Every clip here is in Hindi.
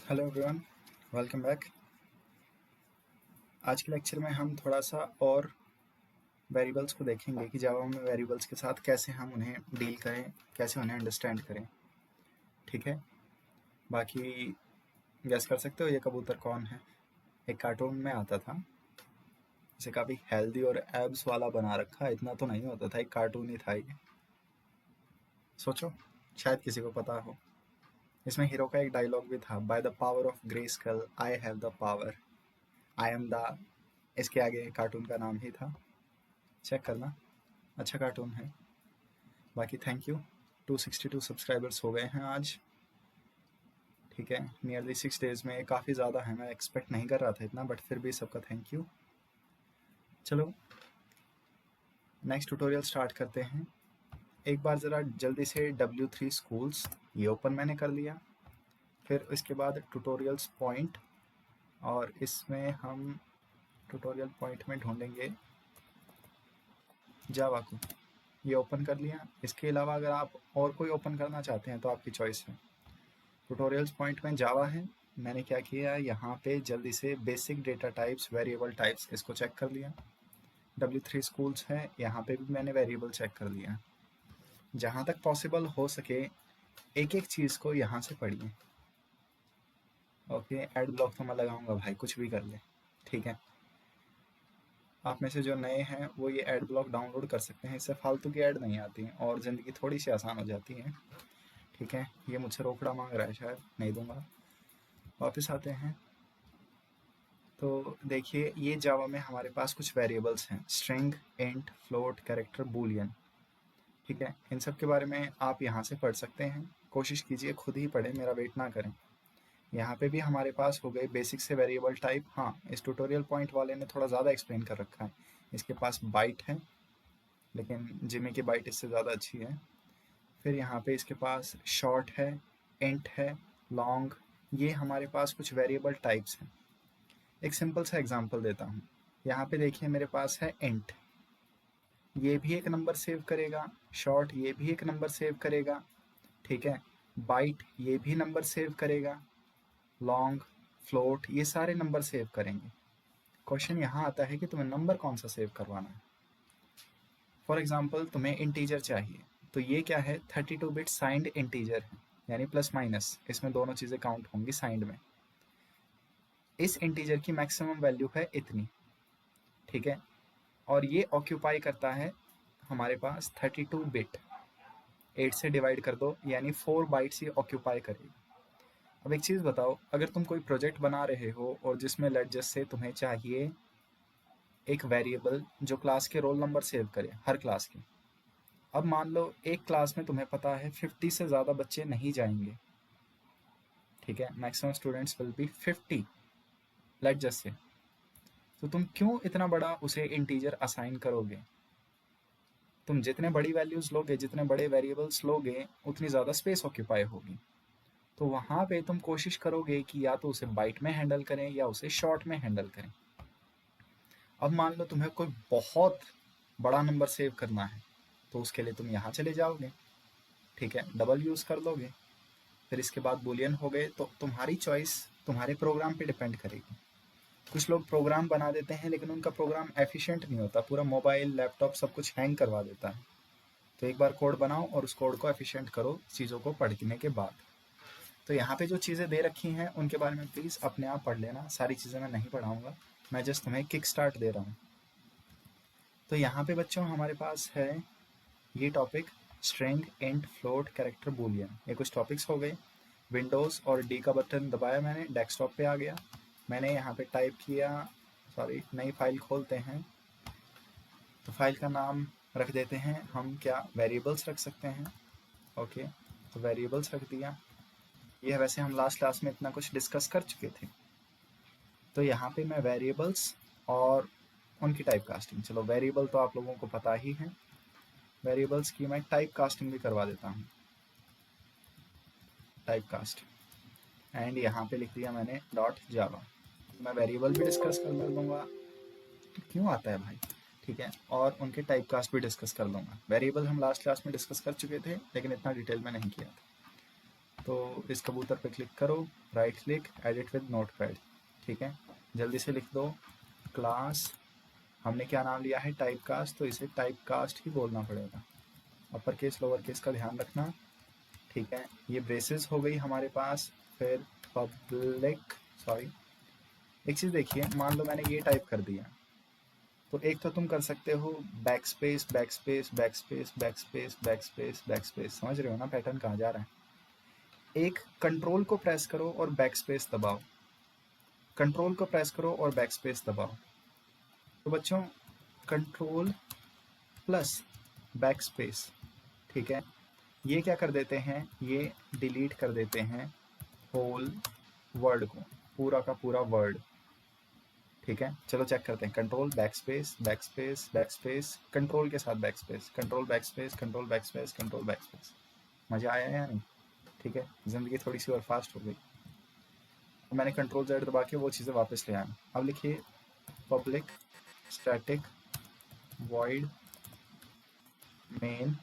Hello everyone, welcome back. आज के लेक्चर में हम थोड़ा सा और वेरिएबल्स को देखेंगे कि जावा में वेरिएबल्स के साथ कैसे हम उन्हें डील करें, कैसे उन्हें अंडरस्टैंड करें। ठीक है, बाकी गैस कर सकते हो ये कबूतर कौन है? एक कार्टून में आता था, इसे काफ़ी हेल्दी और एब्स वाला बना रखा। इतना तो नहीं होता था, एक कार्टून ही था ये। सोचो, शायद किसी को पता हो। इसमें हीरो का एक डायलॉग भी था, by the power of greyscale I have the power, I am the. इसके आगे कार्टून का नाम ही था, चेक करना, अच्छा कार्टून है। बाकी थैंक यू, 262 सब्सक्राइबर्स हो गए हैं आज। ठीक है, नियरली 6 डेज़ में काफ़ी ज़्यादा है, मैं एक्सपेक्ट नहीं कर रहा था इतना, बट फिर भी सबका थैंक यू। चलो नेक्स्ट ट्यूटोरियल स्टार्ट करते हैं। एक बार ज़रा जल्दी से W3 स्कूल्स ये ओपन मैंने कर लिया, फिर इसके बाद ट्यूटोरियल्स पॉइंट, और इसमें हम ट्यूटोरियल पॉइंट में ढूंढेंगे जावा को। ये ओपन कर लिया। इसके अलावा अगर आप और कोई ओपन करना चाहते हैं तो आपकी चॉइस है। ट्यूटोरियल्स पॉइंट में जावा है। मैंने क्या किया, यहाँ पे जल्दी से basic data types, variable types, इसको चेक कर लिया। W3 स्कूल्स है, यहाँ पे भी मैंने वेरिएबल चेक कर लिया। जहाँ तक पॉसिबल हो सके एक एक चीज़ को यहाँ से पढ़िए। ओके, एड ब्लॉक तो मैं लगाऊंगा भाई, कुछ भी कर ले। ठीक है, आप में से जो नए हैं वो ये एड ब्लॉक डाउनलोड कर सकते हैं, इससे फालतू की ऐड नहीं आती हैं और ज़िंदगी थोड़ी सी आसान हो जाती है। ठीक है, ये मुझसे रोकड़ा मांग रहा है, शायद नहीं दूंगा। वापस आते हैं तो देखिए, ये जावा में हमारे पास कुछ वेरिएबल्स हैं, string, int, float, character, Boolean. ठीक है, इन सब के बारे में आप यहाँ से पढ़ सकते हैं। कोशिश कीजिए खुद ही पढ़ें, मेरा वेट ना करें। यहाँ पे भी हमारे पास हो गए बेसिक से वेरिएबल टाइप। हाँ, इस ट्यूटोरियल पॉइंट वाले ने थोड़ा ज़्यादा एक्सप्लेन कर रखा है। इसके पास बाइट है, लेकिन जिमी की बाइट इससे ज़्यादा अच्छी है। फिर यहाँ पे इसके पास शॉर्ट है, इंट है, लॉन्ग। ये हमारे पास कुछ वेरिएबल टाइप्स हैं। एक सिंपल सा एग्जांपल देता हूँ। यहाँ पे देखिए मेरे पास है इंट, ये भी एक नंबर सेव करेगा। शॉर्ट, ये भी एक नंबर सेव करेगा। ठीक है, बाइट, ये भी नंबर सेव करेगा। लॉन्ग, फ्लोट, ये सारे नंबर सेव करेंगे। क्वेश्चन यहाँ आता है कि तुम्हें नंबर कौन सा सेव करवाना है। फॉर एग्जाम्पल तुम्हें इंटीजर चाहिए, तो ये क्या है, 32 बिट साइंड इंटीजर है, यानी प्लस माइनस, इसमें दोनों चीज़ें काउंट होंगी साइंड में। इस इंटीजर की मैक्सिमम वैल्यू है इतनी। ठीक है, और ये ऑक्यूपाई करता है हमारे पास 32 बिट। 8 से डिवाइड कर दो, यानी 4 बाइट्स ये ऑक्यूपाई करेगी। अब एक चीज़ बताओ, अगर तुम कोई प्रोजेक्ट बना रहे हो और जिसमें लेट जस्ट से तुम्हें चाहिए एक वेरिएबल जो क्लास के रोल नंबर सेव करे, हर क्लास के। अब मान लो एक क्लास में तुम्हें पता है 50 से ज़्यादा बच्चे नहीं जाएंगे। ठीक है, maximum students will be 50 let just say. तो तुम क्यों इतना बड़ा उसे इंटीजर असाइन करोगे? तुम जितने बड़ी वैल्यूज लोगे, जितने बड़े वेरिएबल्स लोगे, उतनी ज़्यादा स्पेस ऑक्यूपाई होगी। तो वहाँ पे तुम कोशिश करोगे कि या तो उसे बाइट में हैंडल करें या उसे शॉर्ट में हैंडल करें। अब मान लो तुम्हें कोई बहुत बड़ा नंबर सेव करना है, तो उसके लिए तुम यहाँ चले जाओगे। ठीक है, डबल यूज़ कर लोगे। फिर इसके बाद बुलियन हो गए, तो तुम्हारी चॉइस तुम्हारे प्रोग्राम पे डिपेंड करेगी। कुछ लोग प्रोग्राम बना देते हैं लेकिन उनका प्रोग्राम एफिशिएंट नहीं होता, पूरा मोबाइल, लैपटॉप सब कुछ हैंग करवा देता है। तो एक बार कोड बनाओ और उस कोड को एफिशिएंट करो चीज़ों को पढ़ने के बाद। तो यहाँ पे जो चीज़ें दे रखी हैं उनके बारे में प्लीज़ अपने आप पढ़ लेना। सारी चीज़ें मैं नहीं पढ़ाऊँगा, मैं जस्ट तुम्हें किक स्टार्ट दे रहा हूँ। तो यहाँ पे बच्चों हमारे पास है ये topic, string, int, float, character, Boolean. ये कुछ टॉपिक्स हो गए। विंडोज़ और डी का बटन दबाया मैंने, डेस्कटॉप पे आ गया। मैंने यहाँ पे टाइप किया, सॉरी, नई फाइल खोलते हैं। तो फाइल का नाम रख देते हैं हम, क्या, वेरिएबल्स रख सकते हैं। ओके, तो वेरिएबल्स रख दिया। यह वैसे हम लास्ट क्लास में इतना कुछ डिस्कस कर चुके थे। तो यहाँ पे मैं वेरिएबल्स और उनकी टाइप कास्टिंग, चलो वेरिएबल तो आप लोगों को पता ही है, वेरिएबल्स की मैं टाइप कास्टिंग भी करवा देता हूँ, टाइप कास्ट। एंड यहाँ पे लिख दिया मैंने डॉट जावा। मैं वेरिएबल भी डिस्कस कर लूँगा, क्यों आता है भाई। ठीक है, और उनके टाइप कास्ट भी डिस्कस कर लूँगा। वेरिएबल हम लास्ट क्लास में डिस्कस कर चुके थे लेकिन इतना डिटेल में नहीं किया था। तो इस कबूतर पे क्लिक करो, right click, edit with notepad. ठीक है, जल्दी से लिख दो क्लास, हमने क्या नाम लिया है, टाइप कास्ट, तो इसे टाइप कास्ट ही बोलना पड़ेगा। अपर केस लोअर केस का ध्यान रखना। ठीक है, ये ब्रेसेस हो गई हमारे पास। फिर पब्लिक, सॉरी, एक चीज़ देखिए, मान लो मैंने ये टाइप कर दिया, तो एक तो तुम कर सकते हो back space back space back space back space back space back space, समझ रहे हो ना पैटर्न कहाँ जा रहा है। एक कंट्रोल को प्रेस करो और बैक स्पेस दबाओ, कंट्रोल को प्रेस करो और बैक स्पेस दबाओ। तो बच्चों कंट्रोल प्लस बैक स्पेस, ठीक है, ये क्या कर देते हैं, ये डिलीट कर देते हैं होल वर्ड को, पूरा का पूरा वर्ड। ठीक है, चलो चेक करते हैं, control back space back space back space, control के साथ back space, control back space control back space control back space. मजा आया या नहीं? ठीक है, जिंदगी थोड़ी सी और फास्ट हो गई। मैंने कंट्रोल जेड दबा के वो चीज़ें वापस ले आया। अब लिखिए पब्लिक स्टैटिक वॉइड मेन,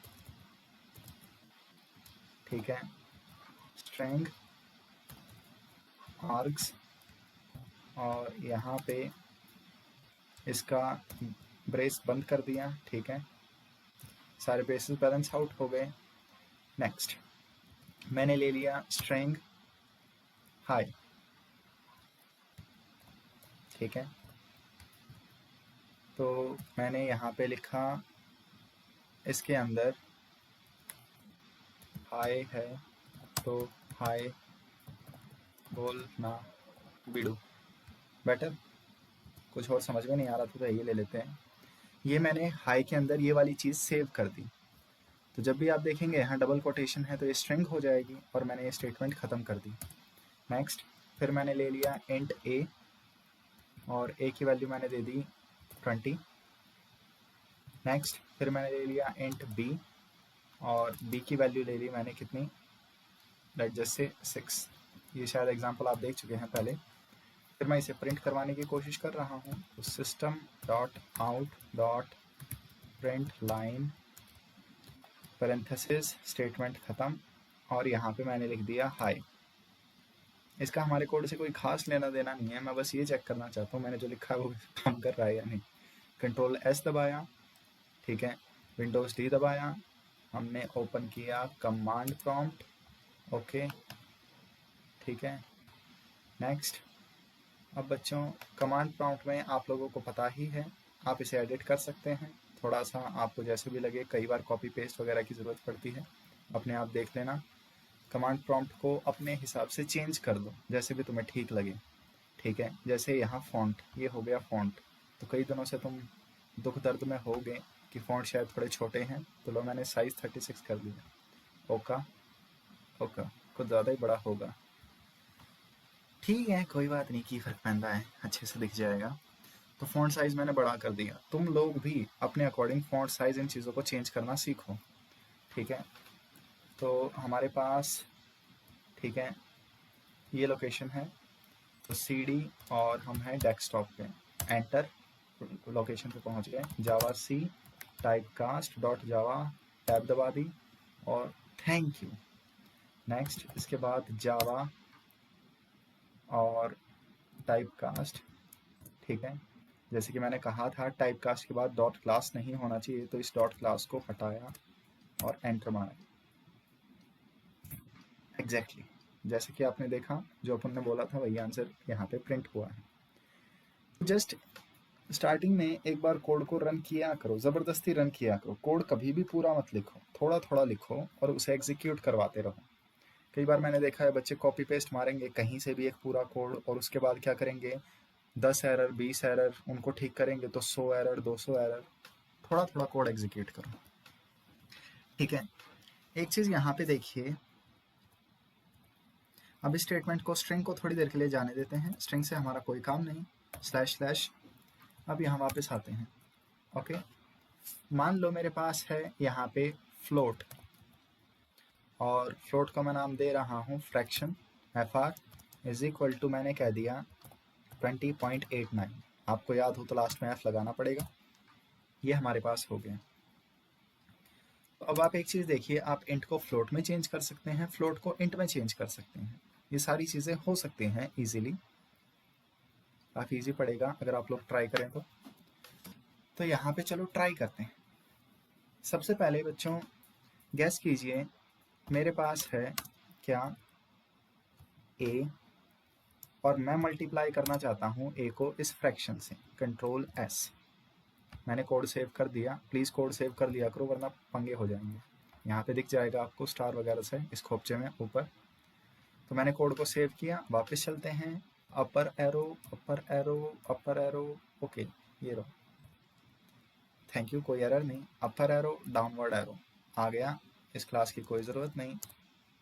ठीक है, स्ट्रिंग आर्ग्स, और यहाँ पे इसका ब्रेस बंद कर दिया। ठीक है, सारे ब्रेसेस बैलेंस आउट हो गए। नेक्स्ट मैंने ले लिया स्ट्रिंग हाई, ठीक है, तो मैंने यहाँ पे लिखा इसके अंदर हाई है तो हाई बोलना बिडू, बेटर, कुछ और समझ में नहीं आ रहा था तो ये ले लेते हैं। ये मैंने हाई के अंदर ये वाली चीज़ सेव कर दी, तो जब भी आप देखेंगे यहाँ डबल कोटेशन है तो ये स्ट्रिंग हो जाएगी और मैंने ये स्टेटमेंट ख़त्म कर दी। नेक्स्ट फिर मैंने ले लिया इंट ए, और ए की वैल्यू मैंने दे दी 20। नेक्स्ट फिर मैंने ले लिया इंट बी, और बी की वैल्यू ले ली मैंने कितनी, लेट जस्ट से 6। ये शायद एग्जांपल आप देख चुके हैं पहले। फिर मैं इसे प्रिंट करवाने की कोशिश कर रहा हूँ, तो system dot out dot print line parenthesis statement ख़त्म, और यहाँ पे मैंने लिख दिया हाई। इसका हमारे कोड से कोई खास लेना देना नहीं है, मैं बस ये चेक करना चाहता हूँ मैंने जो लिखा है वो काम कर रहा है या नहीं। कंट्रोल एस दबाया, ठीक है, विंडोज़ डी दबाया, हमने ओपन किया कमांड प्रॉम्प्ट, ओके, ठीक है। नेक्स्ट, अब बच्चों कमांड प्रॉम्प्ट में आप लोगों को पता ही है, आप इसे एडिट कर सकते हैं, थोड़ा सा आपको जैसे भी लगे, कई बार कॉपी पेस्ट वगैरह की ज़रूरत पड़ती है, अपने आप देख लेना। कमांड प्रॉम्प्ट को अपने हिसाब से चेंज कर दो जैसे भी तुम्हें ठीक लगे। ठीक है, जैसे यहाँ फ़ॉन्ट, ये हो गया फ़ॉन्ट, तो कई दिनों से तुम दुख दर्द में हो गए कि फ़ॉन्ट शायद थोड़े छोटे हैं, तो लो मैंने साइज़ 36 कर दिया। ओका ओका, कुछ ज़्यादा ही बड़ा होगा, ठीक है कोई बात नहीं, की फ़र्क पैंदा है, अच्छे से दिख जाएगा। तो फ़ॉन्ट साइज़ मैंने बड़ा कर दिया। तुम लोग भी अपने अकॉर्डिंग फ़ॉन्ट साइज़ इन चीज़ों को चेंज करना सीखो। ठीक है, तो हमारे पास, ठीक है, ये लोकेशन है, तो CD, और हम हैं डेस्कटॉप पे, एंटर, लोकेशन पे पहुंच गए, Java C type cast dot Java, tab दबा दी, और थैंक यू। नेक्स्ट इसके बाद जावा और टाइप कास्ट, ठीक है, जैसे कि मैंने कहा था टाइप कास्ट के बाद डॉट क्लास नहीं होना चाहिए, तो इस डॉट क्लास को हटाया और एंटर मारा। एग्जैक्टली जैसे कि आपने देखा, जो अपन ने बोला था वही आंसर यहाँ पे प्रिंट हुआ है। जस्ट स्टार्टिंग में एक बार कोड को रन किया करो, ज़बरदस्ती रन किया करो, कोड कभी भी पूरा मत लिखो, थोड़ा थोड़ा लिखो और उसे एग्जीक्यूट करवाते रहो। कई बार मैंने देखा है बच्चे कॉपी पेस्ट मारेंगे कहीं से भी एक पूरा कोड, और उसके बाद क्या करेंगे, 10 एरर 20 एरर उनको ठीक करेंगे तो 100 एरर 200 एरर। थोड़ा थोड़ा कोड एग्जीक्यूट करो। ठीक है, एक चीज़ यहाँ पे देखिए, अब इस स्टेटमेंट को, स्ट्रिंग को थोड़ी देर के लिए जाने देते हैं, स्ट्रिंग से हमारा कोई काम नहीं, स्लैश स्लैश। अब यहाँ वापस आते हैं, ओके, मान लो मेरे पास है यहाँ पे फ्लोट, और फ्लोट का मैं नाम दे रहा हूँ fraction, FR is equal to, मैंने कह दिया 20.89। आपको याद हो तो लास्ट में F लगाना पड़ेगा। ये हमारे पास हो गया। अब आप एक चीज़ देखिए, आप इंट को फ्लोट में चेंज कर सकते हैं, फ्लोट को इंट में चेंज कर सकते हैं। ये सारी चीज़ें हो सकती हैं इजीली, काफ़ी इजी पड़ेगा अगर आप लोग ट्राई करें तो यहाँ पे चलो ट्राई करते हैं। सबसे पहले बच्चों गैस कीजिए, मेरे पास है क्या a, और मैं मल्टीप्लाई करना चाहता हूँ a को इस फ्रैक्शन से, कंट्रोल S। मैंने कोड सेव कर दिया, प्लीज़ कोड सेव कर लिया करो वरना पंगे हो जाएंगे। यहाँ पे दिख जाएगा आपको स्टार वगैरह से इस खोपचे में ऊपर। तो मैंने कोड को सेव किया, वापस चलते हैं, अपर एरो अपर एरो अपर एरो, ओके ये रहो, थैंक यू, कोई एरर नहीं, अपर एरो डाउनवर्ड एरो आ गया, इस क्लास की कोई ज़रूरत नहीं,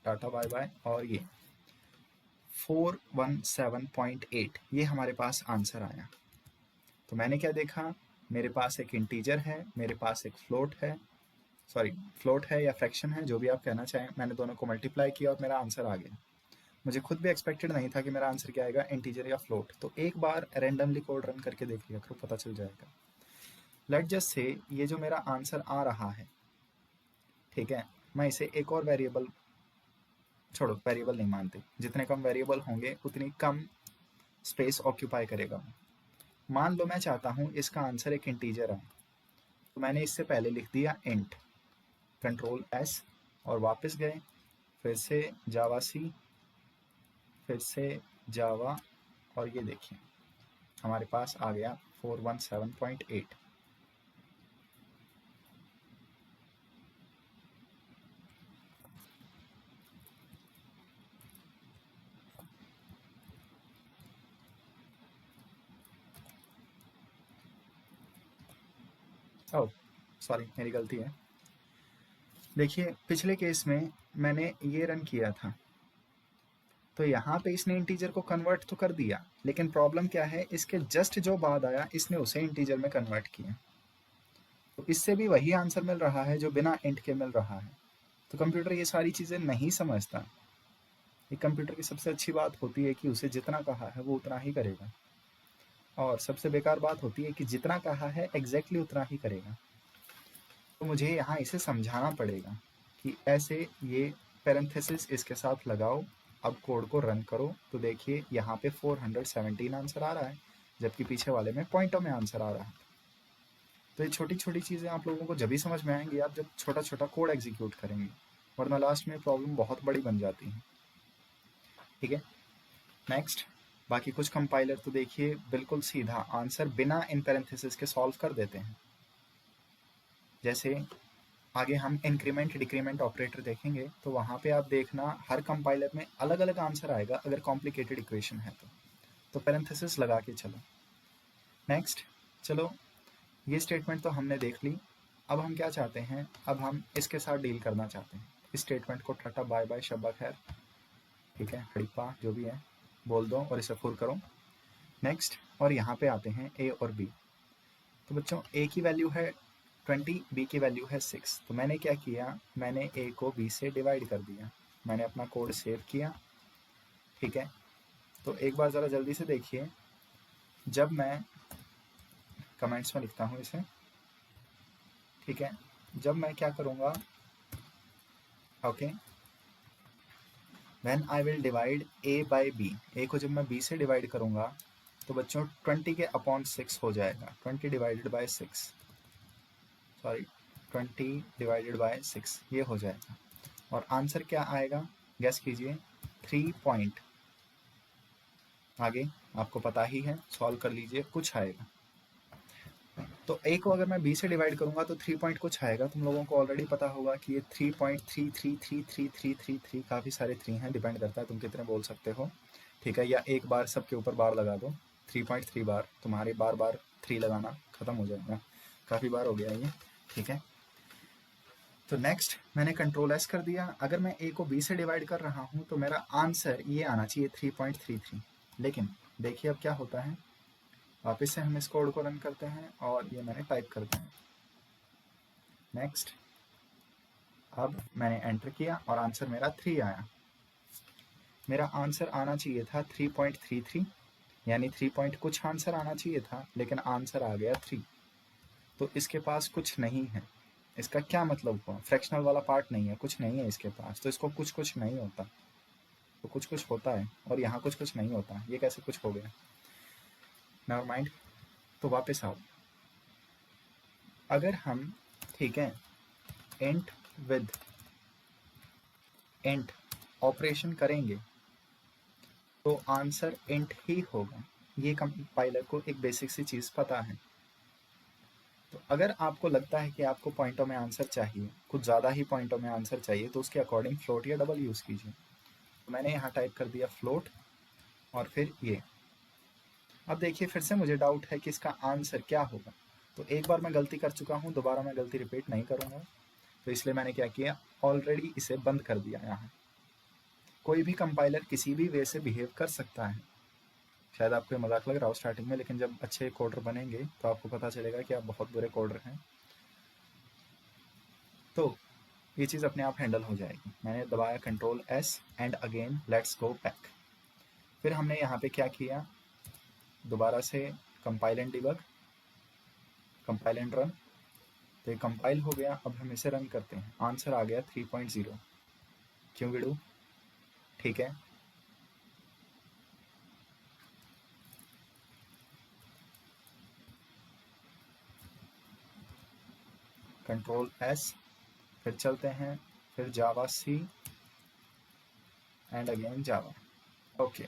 टाटा बाय बाय। और ये 417.8 ये हमारे पास आंसर आया। तो मैंने क्या देखा, मेरे पास एक इंटीजर है, मेरे पास एक फ्लोट है, सॉरी फ्लोट है या फ्रैक्शन है, जो भी आप कहना चाहें, मैंने दोनों को मल्टीप्लाई किया और मेरा आंसर आ गया। मुझे खुद भी एक्सपेक्टेड नहीं था कि मेरा आंसर क्या आएगा, इंटीजर या फ्लोट। तो एक बार रैंडमली कोड रन करके देख लिया करो, पता चल जाएगा। लेट जस्ट से ये जो मेरा आंसर आ रहा है, ठीक है, मैं इसे एक और वेरिएबल, छोड़ो वेरिएबल नहीं मानते, जितने कम वेरिएबल होंगे उतनी कम स्पेस ऑक्यूपाई करेगा। मान लो मैं चाहता हूँ इसका आंसर एक इंटीजर है, तो मैंने इससे पहले लिख दिया इंट, कंट्रोल S और वापस गए, फिर से जावा सी, फिर से जावा, और ये देखिए हमारे पास आ गया 417.8। ओह सॉरी, मेरी गलती है। देखिए पिछले केस में मैंने ये रन किया था, तो यहाँ पे इसने इंटीजर को कन्वर्ट तो कर दिया, लेकिन प्रॉब्लम क्या है, इसके जस्ट जो बाद आया इसने उसे इंटीजर में कन्वर्ट किया, तो इससे भी वही आंसर मिल रहा है जो बिना इंट के मिल रहा है। तो कंप्यूटर ये सारी चीज़ें नहीं समझता। ये कंप्यूटर की सबसे अच्छी बात होती है कि उसे जितना कहा है वो उतना ही करेगा, और सबसे बेकार बात होती है कि जितना कहा है एग्जैक्टली उतना ही करेगा। तो मुझे यहाँ इसे समझाना पड़ेगा कि ऐसे ये पैरेंथेसिस इसके साथ लगाओ, अब कोड को रन करो, तो देखिए यहाँ पे 417 आंसर आ रहा है, जबकि पीछे वाले में पॉइंटों में आंसर आ रहा है। तो ये छोटी छोटी चीज़ें आप लोगों को जब भी समझ में आएंगी आप जब छोटा छोटा कोड एग्जीक्यूट करेंगे, वरना लास्ट में प्रॉब्लम बहुत बड़ी बन जाती है। ठीक है, नेक्स्ट, बाकी कुछ कंपाइलर तो देखिए बिल्कुल सीधा आंसर बिना इन पैरेंथेसिस के सॉल्व कर देते हैं। जैसे आगे हम इंक्रीमेंट डिक्रीमेंट ऑपरेटर देखेंगे, तो वहाँ पे आप देखना हर कंपाइलर में अलग अलग आंसर आएगा अगर कॉम्प्लिकेटेड इक्वेशन है तो पैरेंथेसिस लगा के चलो। नेक्स्ट, चलो ये स्टेटमेंट तो हमने देख ली, अब हम क्या चाहते हैं, अब हम इसके साथ डील करना चाहते हैं। इस स्टेटमेंट को टाटा बाय बाय शब्बा खैर, ठीक है, हड़प्पा जो भी है बोल दो और इसे फुर करो। नेक्स्ट, और यहाँ पे आते हैं ए और बी। तो बच्चों ए की वैल्यू है 20, बी की वैल्यू है 6। तो मैंने क्या किया, मैंने ए को बी से डिवाइड कर दिया, मैंने अपना कोड सेव किया। ठीक है, तो एक बार ज़रा जल्दी से देखिए, जब मैं कमेंट्स में लिखता हूँ इसे, ठीक है, जब मैं क्या करूँगा, okay, when I will divide A by B, A को जब मैं बी से डिवाइड करूँगा तो बच्चों 20 के अपॉन 6 हो जाएगा, 20 divided by 6, sorry 20 divided by 6 ये हो जाएगा। और आंसर क्या आएगा, गेस कीजिए, 3 पॉइंट, आगे आपको पता ही है, सॉल्व कर लीजिए, कुछ आएगा। तो ए को अगर मैं बी से डिवाइड करूंगा तो 3 पॉइंट कुछ आएगा। तुम लोगों को ऑलरेडी पता होगा कि ये 3.3333333, काफ़ी सारे 3 हैं, डिपेंड करता है तुम कितने बोल सकते हो। ठीक है, या एक बार सबके ऊपर बार लगा दो, 3.3 बार, तुम्हारे बार बार 3 लगाना ख़त्म हो जाएगा, काफ़ी बार हो गया ये। ठीक है, तो नेक्स्ट मैंने कंट्रोल एस कर दिया, अगर मैं ए को बी से डिवाइड कर रहा हूँ तो मेरा आंसर ये आना चाहिए 3.33। लेकिन देखिए अब क्या होता है, वापस से हम इस कोड को रन करते हैं और ये मैंने टाइप कर दिया। नेक्स्ट, अब मैंने एंटर किया और आंसर मेरा 3 आया। मेरा आंसर आना चाहिए था 3.33, यानी 3 पॉइंट कुछ आंसर आना चाहिए था, लेकिन आंसर आ गया 3। तो इसके पास कुछ नहीं है, इसका क्या मतलब हुआ? फ्रैक्शनल वाला पार्ट नहीं है, कुछ नहीं है इसके पास, तो इसको कुछ कुछ नहीं होता, तो कुछ कुछ होता है, और यहाँ कुछ कुछ नहीं होता, ये कैसे कुछ हो गया? Never mind. तो वापस आओ, अगर हम, ठीक है, इंट विद इंट ऑपरेशन करेंगे तो आंसर इंट ही होगा। ये कंपाइलर को एक बेसिक सी चीज़ पता है। तो अगर आपको लगता है कि आपको पॉइंटों में आंसर चाहिए, कुछ ज़्यादा ही पॉइंटों में आंसर चाहिए, तो उसके अकॉर्डिंग फ्लोट या डबल यूज़ कीजिए। तो मैंने यहाँ टाइप कर दिया फ्लोट और फिर ये। अब देखिए फिर से मुझे डाउट है कि इसका आंसर क्या होगा। तो एक बार मैं गलती कर चुका हूँ, दोबारा मैं गलती रिपीट नहीं करूँगा, तो इसलिए मैंने क्या किया, ऑलरेडी इसे बंद कर दिया। यहाँ कोई भी कंपाइलर किसी भी वे से बिहेव कर सकता है। शायद आपको मजाक लग रहा हो स्टार्टिंग में, लेकिन जब अच्छे कोडर बनेंगे तो आपको पता चलेगा कि आप बहुत बुरे कोडर हैं। तो ये चीज़ अपने आप हैंडल हो जाएगी। मैंने दबाया control S and again let's go back. फिर हमने यहाँ पे क्या किया, दोबारा से compile and debug, compile and run. तो ये कंपाइल हो गया। अब हम इसे रन करते हैं, आंसर आ गया 3.0। क्यों गिडू? ठीक है, कंट्रोल एस, फिर चलते हैं, फिर जावा सी एंड अगेन जावा। ओके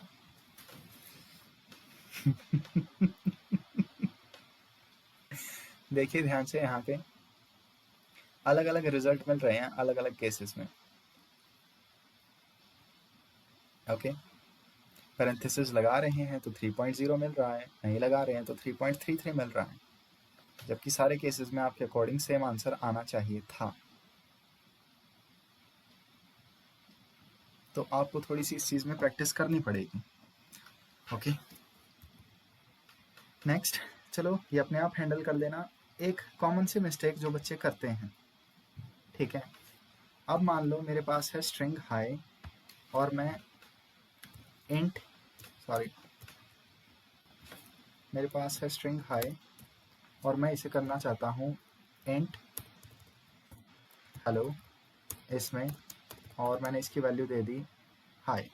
देखिए ध्यान से, यहाँ पे अलग अलग रिजल्ट मिल रहे हैं अलग अलग केसेस में। ओके, पैरेंथेसिस लगा रहे हैं तो 3.0 मिल रहा है, नहीं लगा रहे हैं तो 3.33 मिल रहा है, जबकि सारे केसेस में आपके अकॉर्डिंग सेम आंसर आना चाहिए था। तो आपको थोड़ी सी इस चीज़ में प्रैक्टिस करनी पड़ेगी। ओके, नेक्स्ट, चलो ये अपने आप हैंडल कर लेना। एक कॉमन सी मिस्टेक जो बच्चे करते हैं, ठीक है, अब मान लो मेरे पास है स्ट्रिंग हाई और मैं इंट, सॉरी, मेरे पास है स्ट्रिंग हाई और मैं इसे करना चाहता हूँ इंट हेलो इसमें, और मैंने इसकी वैल्यू दे दी हाई।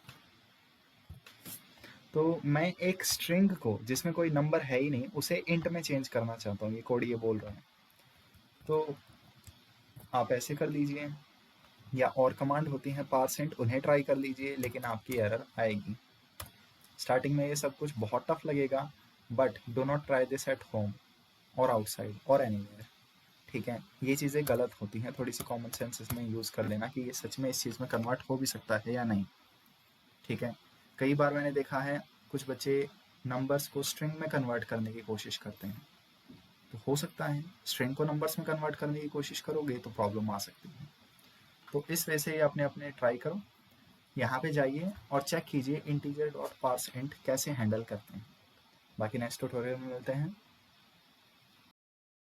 तो मैं एक स्ट्रिंग को जिसमें कोई नंबर है ही नहीं उसे इंट में चेंज करना चाहता हूँ, ये कोड ये बोल रहा है। तो आप ऐसे कर लीजिए, या और कमांड होती हैं पारसेंट, उन्हें ट्राई कर लीजिए, लेकिन आपकी एरर आएगी। स्टार्टिंग में ये सब कुछ बहुत टफ लगेगा, but do not try this at home और आउटसाइड और एनीवेयर। ठीक है, ये चीज़ें गलत होती हैं, थोड़ी सी कॉमन सेंस इसमें यूज़ कर लेना कि ये सच में इस चीज़ में कन्वर्ट हो भी सकता है या नहीं। ठीक है, कई बार मैंने देखा है कुछ बच्चे नंबर्स को स्ट्रिंग में कन्वर्ट करने की कोशिश करते हैं, तो हो सकता है स्ट्रिंग को नंबर्स में कन्वर्ट करने की कोशिश करोगे तो प्रॉब्लम आ सकती है। तो इस वजह से अपने अपने ट्राई करो, यहाँ पे जाइए और चेक कीजिए इंटीजर डॉट पार्स इंट कैसे हैंडल करते हैं। बाकी नेक्स्ट ट्यूटोरियल में मिलते हैं।